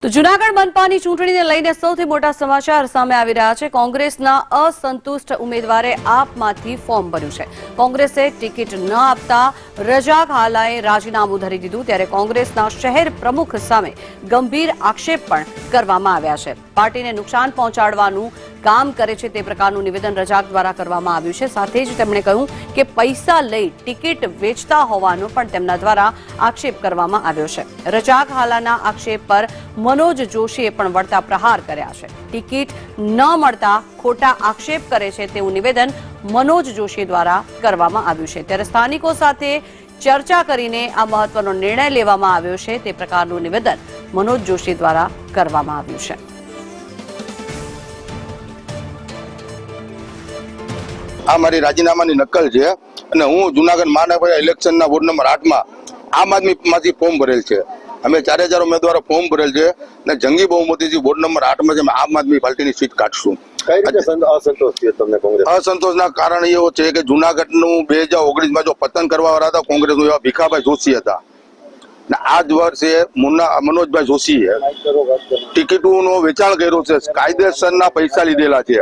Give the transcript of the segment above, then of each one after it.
તો જૂનાગઢ મનપાની ચૂંટણીને લઈને સૌથી મોટા સમાચાર સામે આવી રહ્યા છે। કોંગ્રેસના અસંતુષ્ટ ઉમેદવારે આપમાંથી ફોર્મ ભર્યું છે। કોંગ્રેસે ટિકિટ ન આપતા રજાક હાલાએ રાજીનામું ધરી દીધું, ત્યારે કોંગ્રેસના શહેર પ્રમુખ સામે ગંભીર આક્ષેપ પણ કરવામાં આવ્યા છે। પાર્ટીને નુકસાન પહોંચાડવાનું કામ કરે છે તે પ્રકારનું નિવેદન રજાક દ્વારા કરવામાં આવ્યું છે। સાથે જ તેમણે કહ્યું કે પૈસા લઈ ટિકિટ વેચતા હોવાનો પણ તેમના દ્વારા આક્ષેપ કરવામાં આવ્યો છે। રજાક હાલાના આક્ષેપ પર મનોજ જોશીએ પણ વળતા પ્રહાર કર્યા છે। ટિકિટ ન મળતા ખોટા આક્ષેપ કરે છે તેવું નિવેદન મનોજ જોશી દ્વારા કરવામાં આવ્યું છે। ત્યારે સ્થાનિકો સાથે ચર્ચા કરીને આ મહત્વનો નિર્ણય લેવામાં આવ્યો છે તે પ્રકારનું નિવેદન મનોજ જોશી દ્વારા કરવામાં આવ્યું છે। આ મારી રાજીનામાની નકલ છે અને હું જૂનાગઢ મહાનગર ઇલેક્શનના વોર્ડ નંબર 8 માં આમ આદમીમાંથી ફોર્મ ભરેલ છે। અમે 4 ઉમેદવારો ફોર્મ ભરેલ છે અને જંગી બહુમતીથી વોર્ડ નંબર 8 માં અમે આમ આદમી પાર્ટીની સીટ કાઢશું। કઈ રીતે અસંતોષ છે તમને કોંગ્રેસ? અસંતોષના કારણ એવું છે કે જૂનાગઢનું 2019માં જો પતન કરવા વાળા હતા કોંગ્રેસનું એવા ભીખાભાઈ જોશી હતા ને આ જ વર્ષે મનોજભાઈ જોશીએ ટિકિટોનું વેચાણ કર્યું છે, કાયદેસરના પૈસા લીધેલા છે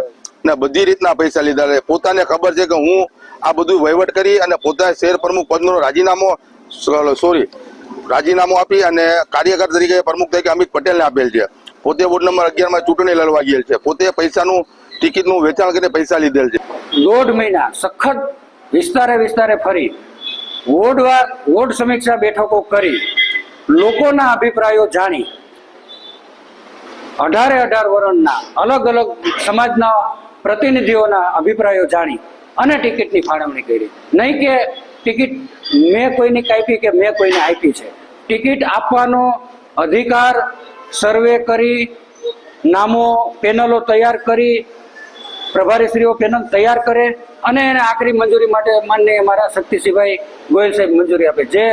ને બધી રીતના પૈસા લીધા છે। પોતાને ખબર છે કે હું આ બધું વહીવટ કરી અને પોતાને શહેર પ્રમુખ પદનો રાજીનામું આપી અને કાર્યકર તરીકે પ્રમુખ તરીકે અમિત પટેલને આપેલ છે। પોતે વોર્ડ નંબર 11 માં ચૂંટણી લડવા ગયેલ છે, પોતે પૈસાનું ટિકિટનું વેચાણ કરીને પૈસા લીધેલ છે। 1.5 મહિના સખત વિસ્તારે ફરી વોર્ડ સમીક્ષા બેઠકો કરી લોકોના અભિપ્રાયો જાણી 18 વર્ષના અલગ અલગ સમાજના પ્રતિનિધિઓના અભિપ્રાયો જાણી અને ટિકિટની ફાળવણી કરી। નહીં કે ટિકિટ મેં કોઈને કાપી કે મેં કોઈને આપી છે। ટિકિટ આપવાનો અધિકાર સર્વે કરી, નામો પેનલો તૈયાર કરી, પ્રભારીશ્રીઓ પેનલ તૈયાર કરે અને એને આખરી મંજૂરી માટે માનનીય અમારા શક્તિસિંહભાઈ ગોયલ સાહેબ મંજૂરી આપે। જે